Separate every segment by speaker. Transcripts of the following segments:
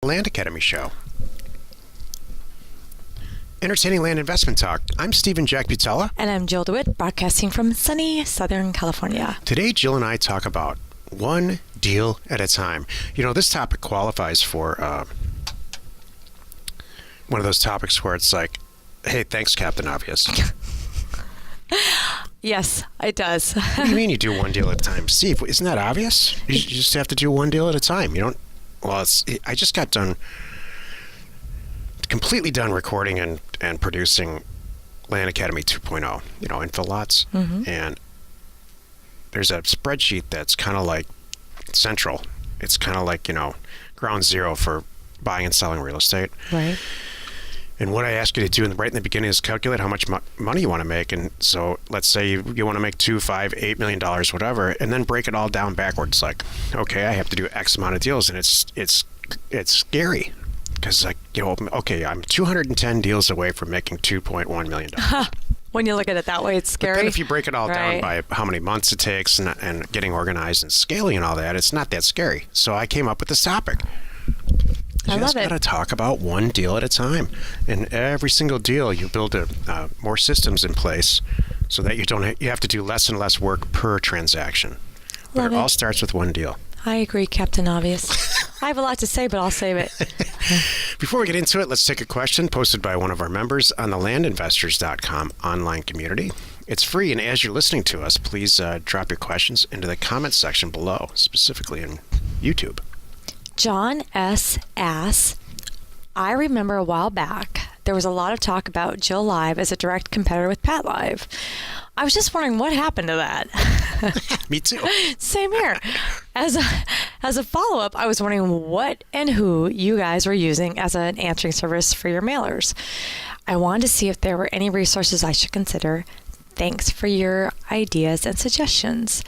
Speaker 1: Land Academy Show. Entertaining land investment talk. I'm Steven Jack Butala.
Speaker 2: And I'm Jill DeWit, broadcasting from sunny Southern California.
Speaker 1: Today, Jill and I talk about one deal at a time. You know, this topic qualifies for one of those topics where it's like, hey, thanks, Captain Obvious.
Speaker 2: Yes, it does.
Speaker 1: What do you mean you do one deal at a time? Steve, isn't that obvious? You just have to do one deal at a time. You don't, well, I just got completely done recording and producing Land Academy 2.0, you know, Infolots.
Speaker 2: Mm-hmm.
Speaker 1: And there's a spreadsheet that's kind of like central. It's kind of like, you know, ground zero for buying and selling real estate.
Speaker 2: Right.
Speaker 1: And what I ask you to do right in the beginning is calculate how much money you want to make. And so let's say you want to make $2, $5, $8 million, whatever, and then break it all down backwards. Like, okay, I have to do X amount of deals, and it's scary because, like, you know, okay, I'm 210 deals away from making $2.1 million.
Speaker 2: When you look at it that way, it's scary.
Speaker 1: But then if you break it all down
Speaker 2: Right.
Speaker 1: by how many months it takes and getting organized and scaling and all that, it's not that scary. So I came up with this topic.
Speaker 2: I love it.
Speaker 1: You just got to talk about one deal at a time. And every single deal, you build more systems in place so that you have to do less and less work per transaction. But
Speaker 2: Love
Speaker 1: it
Speaker 2: it.
Speaker 1: all starts with one deal.
Speaker 2: I agree, Captain Obvious. I have a lot to say, but I'll save it.
Speaker 1: Before we get into it, let's take a question posted by one of our members on the landinvestors.com online community. It's free, and as you're listening to us, please drop your questions into the comments section below, specifically in YouTube.
Speaker 2: John S. asks, I remember a while back, there was a lot of talk about Jill Live as a direct competitor with Pat Live. I was just wondering what happened to that.
Speaker 1: Me too.
Speaker 2: Same here. As a follow-up, I was wondering what and who you guys were using as an answering service for your mailers. I wanted to see if there were any resources I should consider. Thanks for your ideas and suggestions.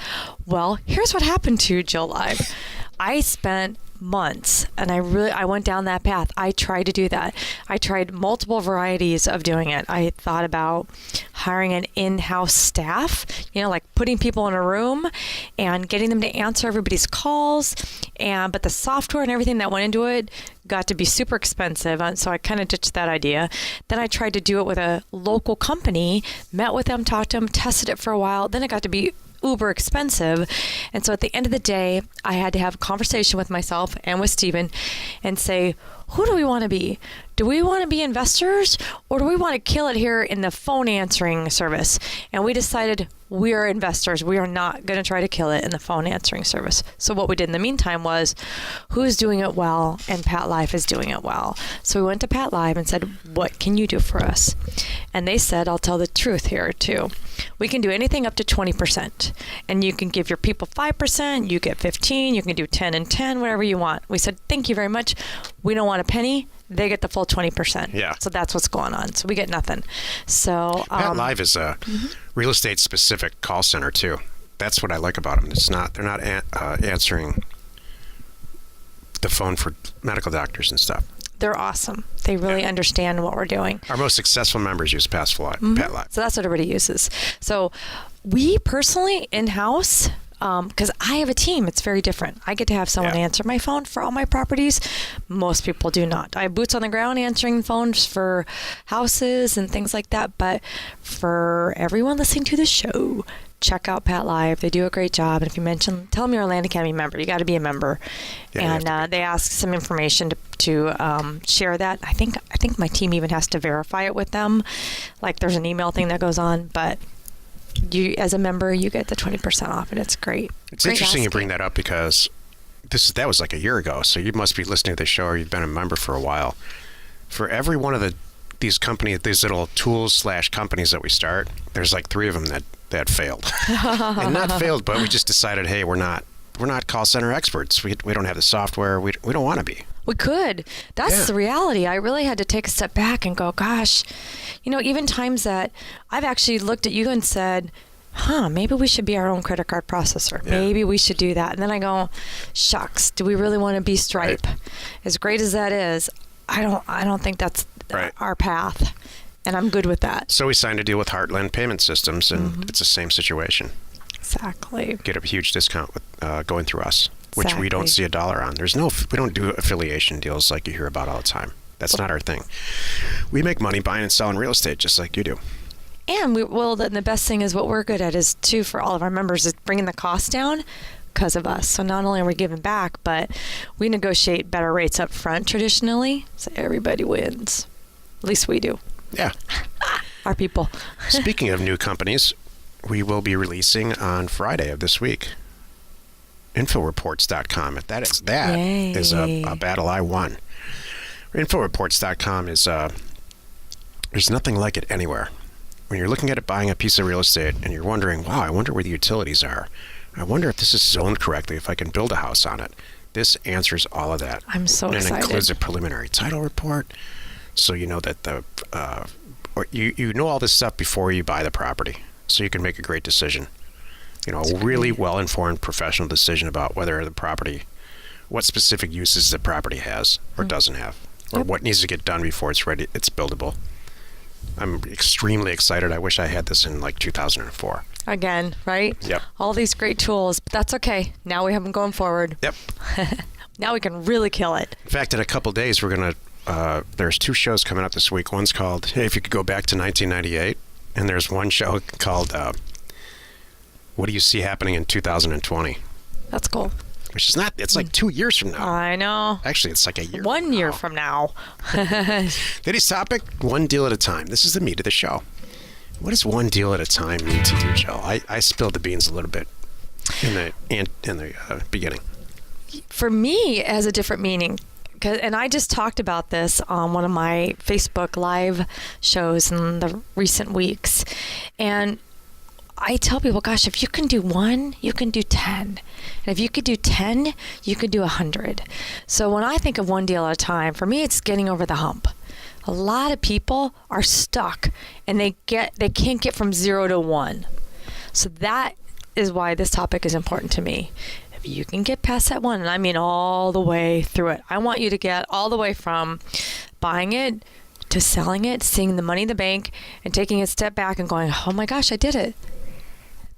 Speaker 2: Well, here's what happened to Jill Live. I spent months and I went down that path. I tried to do that. I tried multiple varieties of doing it. I thought about hiring an in-house staff, you know, like putting people in a room and getting them to answer everybody's calls, but the software and everything that went into it got to be super expensive, so I kind of ditched that idea. Then I tried to do it with a local company, met with them, talked to them, tested it for a while. Then it got to be uber expensive. And so at the end of the day, I had to have a conversation with myself and with Steven and say, who do we want to be? Do we want to be investors, or do we want to kill it here in the phone answering service? And we decided we are investors. We are not going to try to kill it in the phone answering service. So what we did in the meantime was, who's doing it well? And Pat Live is doing it well. So we went to Pat Live and said, what can you do for us? And they said, I'll tell the truth here too. We can do anything up to 20%. And you can give your people 5%, you get 15, you can do 10 and 10, whatever you want. We said, thank you very much. We don't want a penny. They get the full 20%.
Speaker 1: Yeah.
Speaker 2: So that's what's going on. So we get nothing. So
Speaker 1: Pat Live is a real estate specific call center too. That's what I like about them. They're not answering the phone for medical doctors and stuff.
Speaker 2: they're awesome. They really understand what we're doing.
Speaker 1: Our most successful members use Pat Live.
Speaker 2: So that's what everybody uses. So we personally in-house, because I have a team, it's very different. I get to have someone answer my phone for all my properties. Most people do not. I have boots on the ground answering phones for houses and things like that. But for everyone listening to the show, check out Pat Live. They do a great job. And if you tell them you're a Land Academy member. You got to be a member. And they ask some information to share that. I think my team even has to verify it with them. Like there's an email thing that goes on, but you, as a member, you get the 20% off, and it's great.
Speaker 1: It's interesting you bring that up because that was like a year ago. So you must be listening to the show, or you've been a member for a while. For every one of these companies, these little tools / companies that we start, there's like 3 of them that failed, and not failed, but we just decided, hey, we're not call center experts. We don't have the software. We don't want to be.
Speaker 2: We could. That's the reality. I really had to take a step back and go, gosh, even times that I've actually looked at you and said, maybe we should be our own credit card processor. Yeah. Maybe we should do that. And then I go, shucks, do we really want to be Stripe? Right. As great as that is, I don't think that's our path. And I'm good with that.
Speaker 1: So we signed a deal with Heartland Payment Systems, and it's the same situation.
Speaker 2: Exactly.
Speaker 1: Get a huge discount with going through us. which we don't
Speaker 2: Exactly.
Speaker 1: see $1 on. We don't do affiliation deals like you hear about all the time. That's not our thing. We make money buying and selling real estate just like you do.
Speaker 2: And then the best thing is what we're good at is too for all of our members is bringing the cost down because of us. So not only are we giving back, but we negotiate better rates up front traditionally. So everybody wins. At least we do.
Speaker 1: Yeah.
Speaker 2: Our people.
Speaker 1: Speaking of new companies, we will be releasing on Friday of this week. Inforeports.com. That is a battle I won. Inforeports.com is there's nothing like it anywhere. When you're looking at buying a piece of real estate and you're wondering, wow, I wonder where the utilities are. I wonder if this is zoned correctly, if I can build a house on it. This answers all of that.
Speaker 2: I'm so excited.
Speaker 1: And it includes a preliminary title report, so you know that you know all this stuff before you buy the property, so you can make a great decision. You know, a really well-informed professional decision about whether the property, what specific uses the property has or doesn't have, or what needs to get done before it's ready, it's buildable. I'm extremely excited. I wish I had this in like 2004.
Speaker 2: Again, right?
Speaker 1: Yep.
Speaker 2: All these great tools, but that's okay. Now we have them going forward.
Speaker 1: Yep.
Speaker 2: Now we can really kill it.
Speaker 1: In fact, in a couple days, we're going to, there's 2 shows coming up this week. One's called, Hey, If You Could Go Back to 1998. And there's one show called, What Do You See Happening in 2020?
Speaker 2: That's cool.
Speaker 1: Which is not, it's like 2 years from now.
Speaker 2: I know.
Speaker 1: Actually, it's like a year.
Speaker 2: 1 year from now.
Speaker 1: Today's topic, one deal at a time. This is the meat of the show. What does one deal at a time mean to you, Jill? I spilled the beans a little bit in the beginning.
Speaker 2: For me, it has a different meaning. And I just talked about this on one of my Facebook Live shows in the recent weeks. And I tell people, gosh, if you can do 1, you can do 10. And if you could do 10, you could do 100. So when I think of one deal at a time, for me, it's getting over the hump. A lot of people are stuck and they can't get from 0 to 1. So that is why this topic is important to me. If you can get past that 1, and I mean all the way through it, I want you to get all the way from buying it to selling it, seeing the money in the bank, and taking a step back and going, oh my gosh, I did it.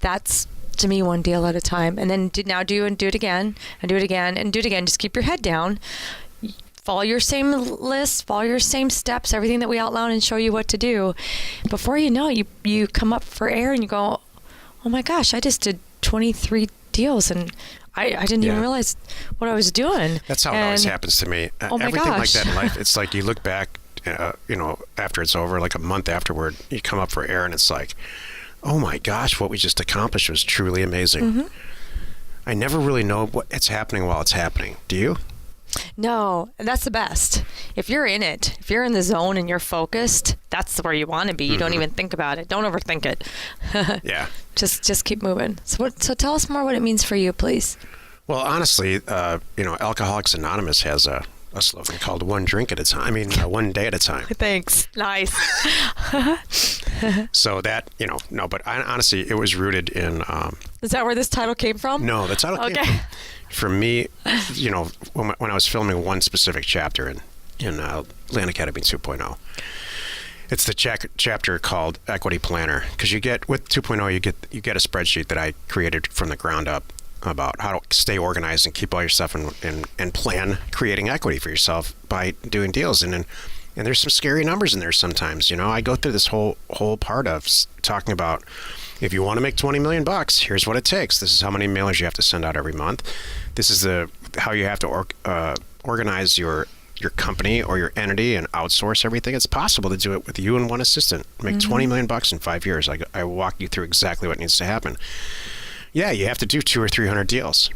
Speaker 2: That's, to me, one deal at a time. And then do it again, and do it again, and do it again. Just keep your head down. Follow your same list, follow your same steps, everything that we outline and show you what to do. Before you know it, you come up for air and you go, oh my gosh, I just did 23 deals and I didn't even realize what I was doing.
Speaker 1: That's how it always happens to me.
Speaker 2: Oh my
Speaker 1: Everything like
Speaker 2: gosh.
Speaker 1: that in life, it's like you look back, after it's over, like a month afterward, you come up for air and it's like, oh my gosh, what we just accomplished was truly amazing.
Speaker 2: Mm-hmm.
Speaker 1: I never really know what's happening while it's happening. Do you?
Speaker 2: No, and that's the best. If you're in it, if you're in the zone and you're focused, that's where you want to be. You don't even think about it. Don't overthink it.
Speaker 1: Yeah.
Speaker 2: Just keep moving. So tell us more what it means for you, please.
Speaker 1: Well, honestly, Alcoholics Anonymous has a slogan called one day at a time.
Speaker 2: Thanks. Nice.
Speaker 1: So that, but honestly, it was rooted in...
Speaker 2: Is that where this title came from?
Speaker 1: No, the title came from me, when I was filming one specific chapter in Land Academy 2.0. It's the chapter called Equity Planner, because with 2.0 you get a spreadsheet that I created from the ground up about how to stay organized and keep all your stuff and plan creating equity for yourself by doing deals. And there's some scary numbers in there sometimes. I go through this whole part of talking about, if you want to make $20 million, here's what it takes. This is how many mailers you have to send out every month. This is how you have to organize your company or your entity and outsource everything. It's possible to do it with you and one assistant. Make $20 million in 5 years. I walk you through exactly what needs to happen. Yeah, you have to do 200 or 300 deals.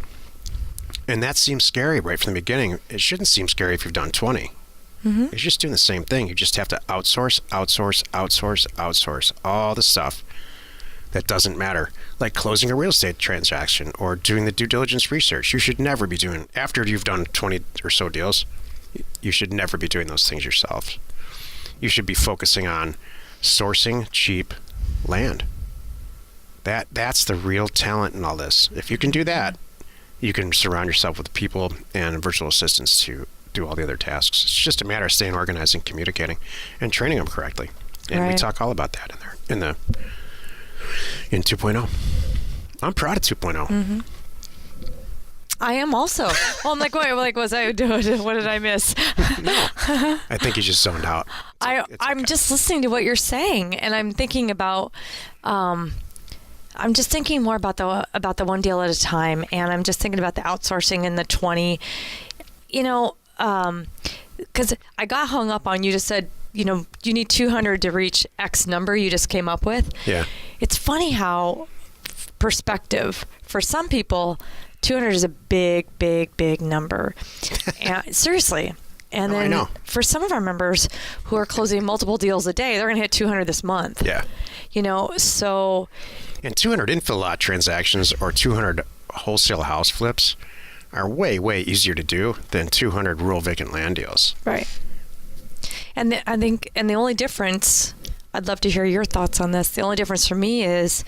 Speaker 1: And that seems scary right from the beginning. It shouldn't seem scary if you've done 20. You're just doing the same thing. You just have to outsource all the stuff that doesn't matter, like closing a real estate transaction or doing the due diligence research. You should never be doing, after you've done 20 or so deals, you should never be doing those things yourself. You should be focusing on sourcing cheap land. That's the real talent in all this. If you can do that, you can surround yourself with people and virtual assistants to do all the other tasks. It's just a matter of staying organized and communicating and training them correctly. And we talk all about that in 2.0. I'm proud of 2.0.
Speaker 2: I am also. Well, I'm like, wait, like, was I doing? What did I miss?
Speaker 1: No, I think you just zoned out.
Speaker 2: I'm just listening to what you're saying, and I'm thinking about. I'm just thinking more about the one deal at a time, and I'm just thinking about the outsourcing and the 20. Because I got hung up on you just said, you need 200 to reach X number you just came up with.
Speaker 1: Yeah. It's
Speaker 2: funny how perspective for some people, 200 is a big, big, big number. And seriously. And then for some of our members who are closing multiple deals a day, they're going to hit 200 this month.
Speaker 1: Yeah.
Speaker 2: So.
Speaker 1: And 200 Infolots transactions or 200 wholesale house flips are way, way easier to do than 200 rural vacant land deals.
Speaker 2: Right. And the only difference, I'd love to hear your thoughts on this. The only difference for me is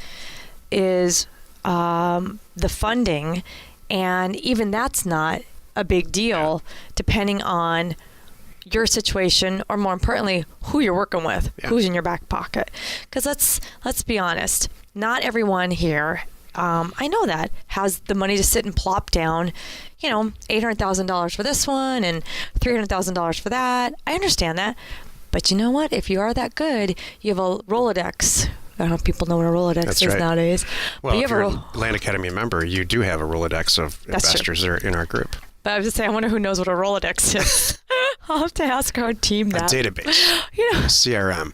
Speaker 2: the funding, and even that's not a big deal depending on your situation, or more importantly, who you're working with, who's in your back pocket. Because let's be honest, not everyone here, I know that, has the money to sit and plop down, $800,000 for this one and $300,000 for that. I understand that. But you know what? If you are that good, you have a Rolodex. I don't know if people know what a Rolodex is nowadays.
Speaker 1: Well, if you're a Land Academy member, you do have a Rolodex of investors that are in our group.
Speaker 2: But I was just saying, I wonder who knows what a Rolodex is. I'll have to ask our team that.
Speaker 1: A database. CRM.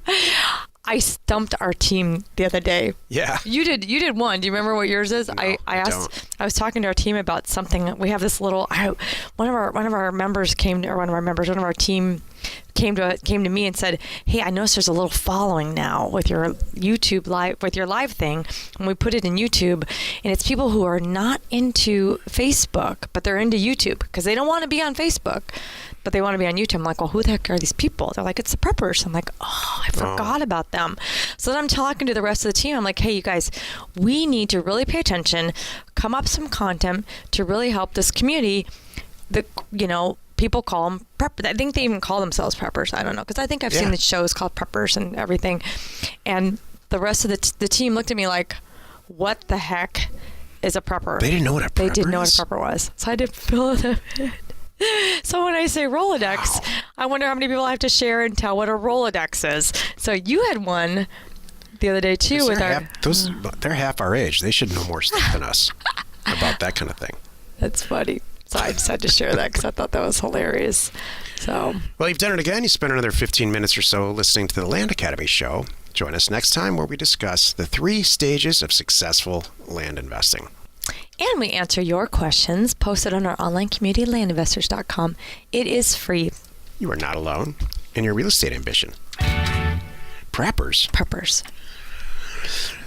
Speaker 2: I stumped our team the other day.
Speaker 1: Yeah.
Speaker 2: You did one. Do you remember what yours is?
Speaker 1: No,
Speaker 2: I was talking to our team about something. We have this little one of our members one of our team came to me and said, "Hey, I noticed there's a little following now with your YouTube live thing, and we put it in YouTube, and it's people who are not into Facebook, but they're into YouTube because they don't want to be on Facebook, but they want to be on YouTube." I'm like, "Well, who the heck are these people?" They're like, "It's the preppers." I'm like, "Oh, I forgot about them." So then I'm talking to the rest of the team. I'm like, "Hey, you guys, we need to really pay attention, come up with some content to really help this community." People call them preppers. I think they even call themselves preppers. I don't know, because I think I've seen the shows called Preppers and everything. And the rest of the team looked at me like, "What the heck is a prepper?"
Speaker 1: They didn't know what a prepper
Speaker 2: They didn't know what a prepper was. So I did fill them in. So when I say Rolodex, I wonder how many people I have to share and tell what a Rolodex is. So you had one the other day too with
Speaker 1: they're half our age. They should know more stuff than us about that kind of thing.
Speaker 2: That's funny. So I just had to share that because I thought that was hilarious. So,
Speaker 1: well, you've done it again. You spent another 15 minutes or so listening to the Land Academy show. Join us next time where we discuss the 3 stages of successful land investing.
Speaker 2: And we answer your questions posted on our online community, landinvestors.com. It is free.
Speaker 1: You are not alone in your real estate ambition. Preppers. I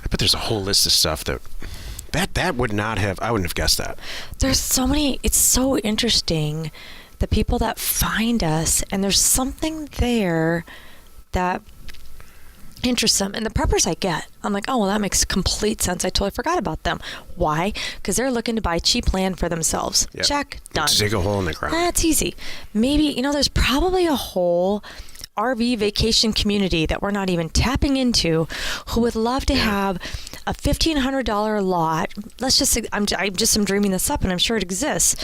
Speaker 1: bet there's a whole list of stuff that I wouldn't have guessed that.
Speaker 2: There's so many. It's so interesting, the people that find us, and there's something there that interests them. And the preppers I get, I'm like, oh, well, that makes complete sense. I totally forgot about them. Why? Because they're looking to buy cheap land for themselves. Yep. Check, done.
Speaker 1: Dig a hole in the ground.
Speaker 2: That's easy. Maybe, there's probably a whole RV vacation community that we're not even tapping into who would love to have a $1,500 lot. Let's just, I'm dreaming this up, and I'm sure it exists.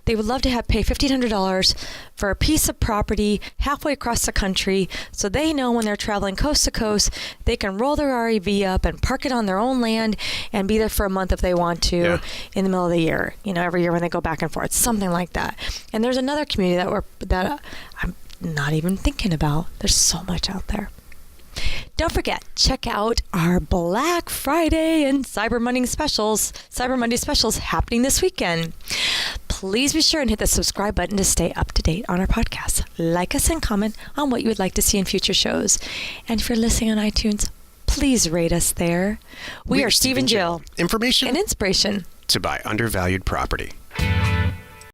Speaker 2: They would love to pay $1,500 for a piece of property halfway across the country, so they know when they're traveling coast to coast, they can roll their RV up and park it on their own land and be there for a month if they want to in the middle of the year. Every year when they go back and forth, something like that. And there's another community that I'm not even thinking about. There's so much out there. Don't forget, check out our Black Friday and Cyber Monday specials happening this weekend. Please be sure and hit the subscribe button to stay up to date on our podcast. Like us and comment on what you would like to see in future shows. And if you're listening on iTunes, please rate us there. We are Steven Jill.
Speaker 1: Information
Speaker 2: and inspiration
Speaker 1: to buy undervalued property.